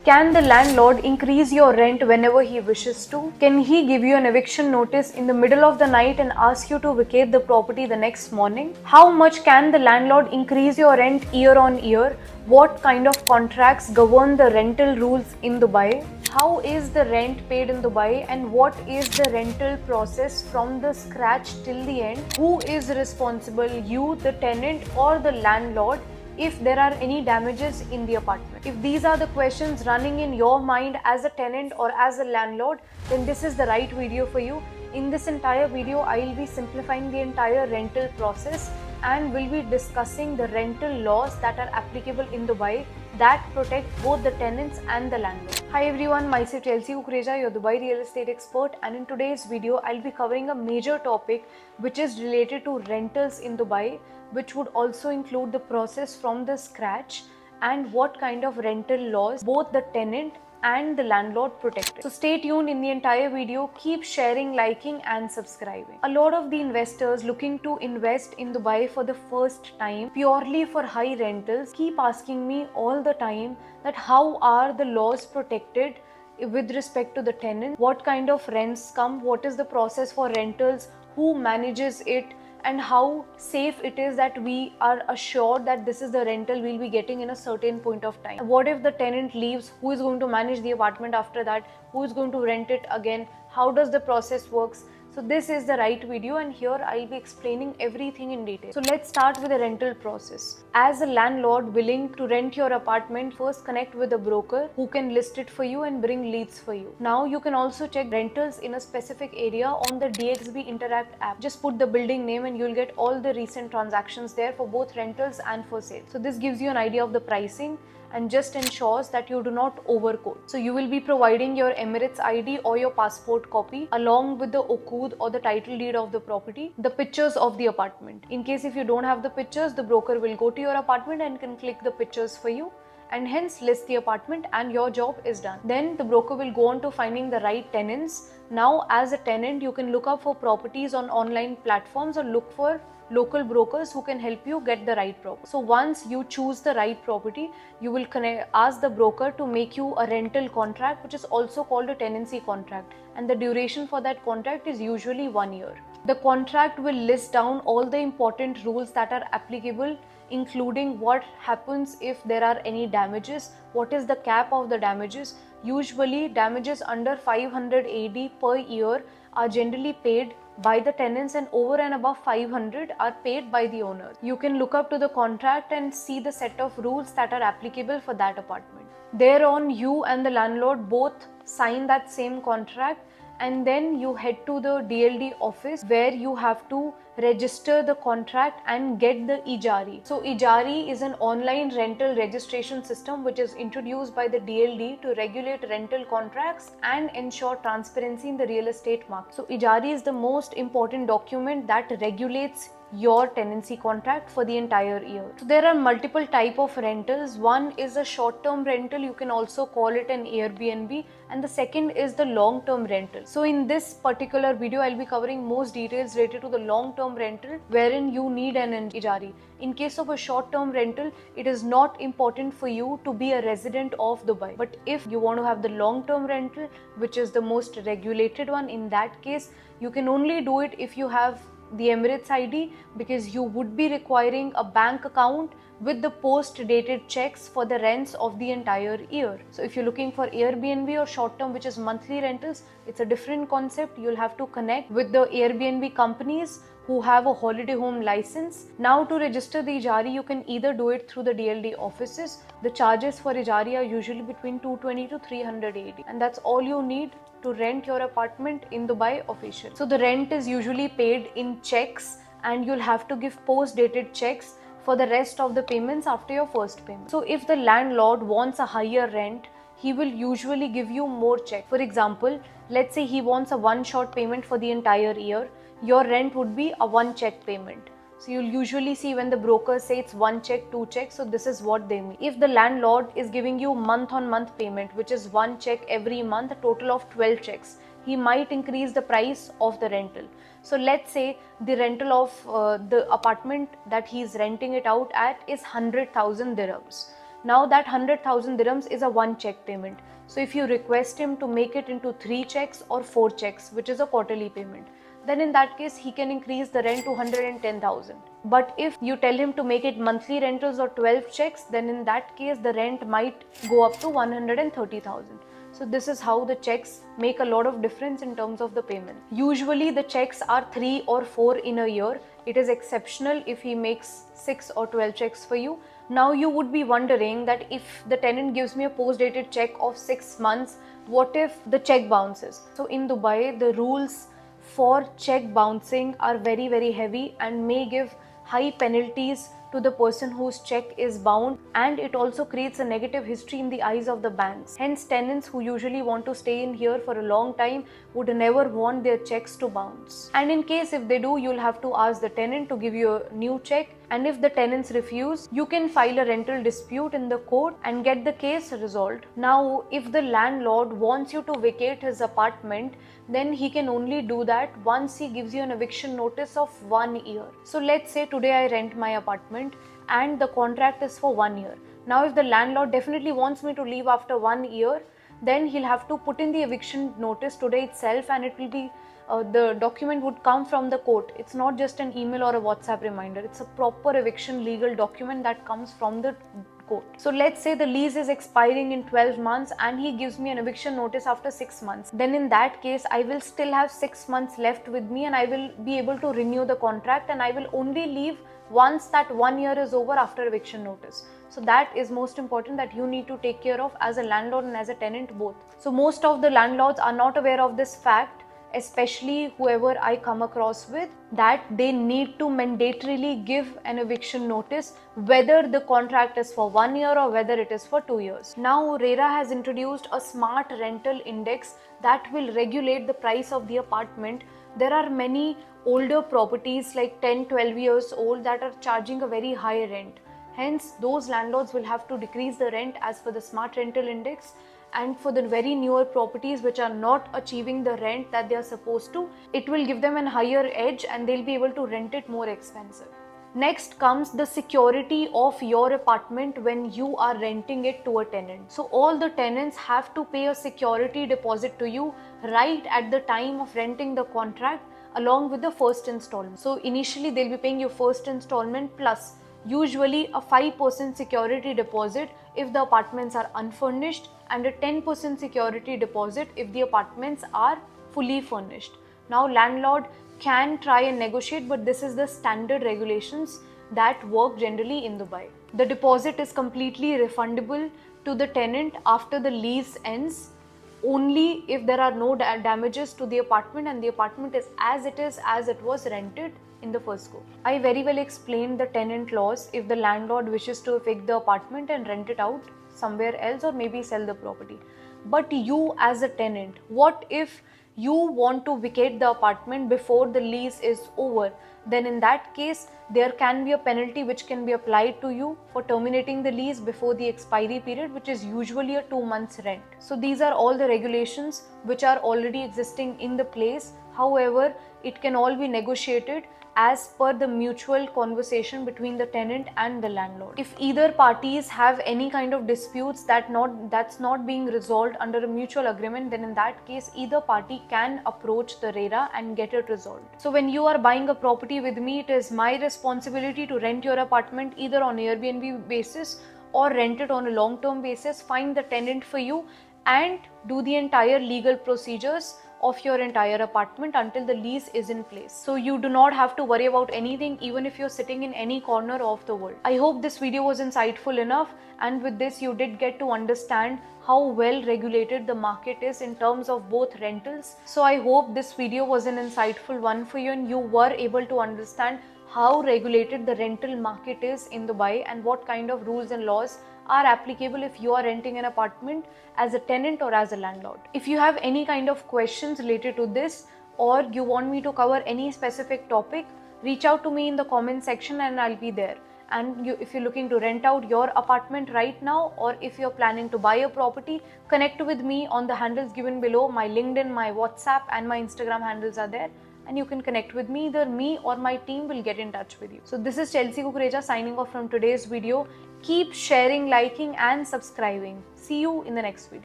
Can the landlord increase your rent whenever he wishes to? Can he give you an eviction notice in the middle of the night and ask you to vacate the property the next morning? How much can the landlord increase your rent year on year? What kind of contracts govern the rental rules in Dubai? How is the rent paid in Dubai and what is the rental process from the scratch till the end? Who is responsible, you, the tenant, or the landlord, if there are any damages in the apartment? If these are the questions running in your mind as a tenant or as a landlord, then this is the right video for you. In this entire video, I will be simplifying the entire rental process and will be discussing the rental laws that are applicable in Dubai that protect both the tenants and the landlord. Hi everyone, myself Chelsea Ukreja, your Dubai real estate expert, and in today's video I'll be covering a major topic which is related to rentals in Dubai, which would also include the process from the scratch and what kind of rental laws both the tenant and the landlord protected. So stay tuned in the entire video, keep sharing, liking and subscribing. A lot of the investors looking to invest in Dubai for the first time purely for high rentals keep asking me all the time that how are the laws protected with respect to the tenant, what kind of rents come, what is the process for rentals, who manages it, and how safe it is that we are assured that this is the rental we'll be getting in a certain point of time. What if the tenant leaves? Who is going to manage the apartment after that? Who is going to rent it again? How does the process works? So this is the right video and here I'll be explaining everything in detail. So let's start with the rental process. As a landlord willing to rent your apartment, first connect with a broker who can list it for you and bring leads for you. Now you can also check rentals in a specific area on the DXB Interact app. Just put the building name and you'll get all the recent transactions there for both rentals and for sale. So this gives you an idea of the pricing and just ensures that you do not overquote. So you will be providing your Emirates ID or your passport copy along with the Okud or the title deed of the property, the pictures of the apartment. In case if you don't have the pictures, the broker will go to your apartment and can click the pictures for you and hence list the apartment and your job is done. Then the broker will go on to finding the right tenants. Now as a tenant, you can look up for properties on online platforms or look for local brokers who can help you get the right property. So once you choose the right property, you will ask the broker to make you a rental contract, which is also called a tenancy contract, and the duration for that contract is usually 1 year. The contract will list down all the important rules that are applicable, including what happens if there are any damages, what is the cap of the damages. Usually damages under 500 AD per year are generally paid by the tenants and over and above 500 are paid by the owners. You can look up to the contract and see the set of rules that are applicable for that apartment. Thereon, you and the landlord both sign that same contract and then you head to the DLD office where you have to register the contract and get the Ijari. So Ijari is an online rental registration system which is introduced by the DLD to regulate rental contracts and ensure transparency in the real estate market. So Ijari is the most important document that regulates your tenancy contract for the entire year. So there are multiple type of rentals. One is a short-term rental, you can also call it an Airbnb, and the second is the long-term rental. So in this particular video, I'll be covering most details related to the long-term rental wherein you need an Ijari. In case of a short-term rental, it is not important for you to be a resident of Dubai. But if you want to have the long-term rental, which is the most regulated one, in that case, you can only do it if you have the Emirates ID, because you would be requiring a bank account with the post-dated checks for the rents of the entire year. So if you're looking for Airbnb or short-term, which is monthly rentals, it's a different concept. You'll have to connect with the Airbnb companies who have a holiday home license. Now to register the Ijari, you can either do it through the DLD offices. The charges for Ijari are usually between 220 to 380, and that's all you need to rent your apartment in Dubai officially. So the rent is usually paid in checks and you'll have to give post-dated checks for the rest of the payments after your first payment. So if the landlord wants a higher rent, he will usually give you more checks. For example, let's say he wants a one-shot payment for the entire year. Your rent would be a one check payment. So you'll usually see when the brokers say it's one check, two checks, so this is what they mean. If the landlord is giving you month on month payment, which is one check every month, a total of 12 checks, he might increase the price of the rental. So let's say the rental of the apartment that he's renting it out at is 100,000 dirhams. Now that 100,000 dirhams is a one check payment. So if you request him to make it into 3 checks or 4 checks, which is a quarterly payment, then in that case he can increase the rent to 110,000. But if you tell him to make it monthly rentals or 12 checks, then in that case the rent might go up to 130,000. So this is how the checks make a lot of difference in terms of the payment. Usually the checks are 3 or 4 in a year. It is exceptional if he makes 6 or 12 checks for you. Now you would be wondering that if the tenant gives me a post-dated check of 6 months, what if the check bounces? So in Dubai, the rules for check bouncing are very heavy and may give high penalties to the person whose check is bound, and it also creates a negative history in the eyes of the banks. Hence, tenants who usually want to stay in here for a long time would never want their checks to bounce. And in case if they do, you'll have to ask the tenant to give you a new check, and if the tenants refuse, you can file a rental dispute in the court and get the case resolved. Now, if the landlord wants you to vacate his apartment, then he can only do that once he gives you an eviction notice of 1 year. So let's say today I rent my apartment and the contract is for 1 year. Now if the landlord definitely wants me to leave after 1 year, then he'll have to put in the eviction notice today itself, and it will be the document would come from the court. It's not just an email or a WhatsApp reminder. It's a proper eviction legal document that comes from the court. So let's say the lease is expiring in 12 months and he gives me an eviction notice after 6 months. Then in that case, I will still have 6 months left with me and I will be able to renew the contract, and I will only leave once that 1 year is over after eviction notice. So that is most important, that you need to take care of as a landlord and as a tenant both. So most of the landlords are not aware of this fact, especially whoever I come across with, that they need to mandatorily give an eviction notice whether the contract is for 1 year or whether it is for 2 years. Now RERA has introduced a smart rental index that will regulate the price of the apartment. There are many older properties like 10-12 years old that are charging a very high rent. Hence, those landlords will have to decrease the rent as per the smart rental index. And for the very newer properties which are not achieving the rent that they are supposed to, it will give them a higher edge and they'll be able to rent it more expensive. Next comes the security of your apartment when you are renting it to a tenant. So all the tenants have to pay a security deposit to you right at the time of renting the contract, along with the first installment. So initially they'll be paying your first installment plus usually a 5% security deposit if the apartments are unfurnished, and a 10% security deposit if the apartments are fully furnished. Now landlord can try and negotiate, but this is the standard regulations that work generally in Dubai. The deposit is completely refundable to the tenant after the lease ends, only if there are no damages to the apartment and the apartment is as it was rented in the first go. I very well explained the tenant laws if the landlord wishes to evict the apartment and rent it out somewhere else or maybe sell the property. But you as a tenant, what if you want to vacate the apartment before the lease is over? Then in that case, there can be a penalty which can be applied to you for terminating the lease before the expiry period, which is usually a 2 months rent. So these are all the regulations which are already existing in the place. However, it can all be negotiated as per the mutual conversation between the tenant and the landlord. If either parties have any kind of disputes that's not being resolved under a mutual agreement, then in that case either party can approach the RERA and get it resolved. So when you are buying a property with me, it is my responsibility to rent your apartment either on Airbnb basis or rent it on a long-term basis, find the tenant for you and do the entire legal procedures of your entire apartment until the lease is in place. So you do not have to worry about anything, even if you're sitting in any corner of the world. I hope this video was insightful enough, and with this you did get to understand how well regulated the market is in terms of both rentals. So I hope this video was an insightful one for you and you were able to understand how regulated the rental market is in Dubai and what kind of rules and laws are applicable if you are renting an apartment as a tenant or as a landlord. If you have any kind of questions related to this or you want me to cover any specific topic, reach out to me in the comment section and I'll be there. And if you're looking to rent out your apartment right now, or if you're planning to buy a property, connect with me on the handles given below. My LinkedIn, my WhatsApp and my Instagram handles are there, and you can connect with me. Either me or my team will get in touch with you. So this is Chelsea Kukreja signing off from today's video. Keep sharing, liking, and subscribing. See you in the next video.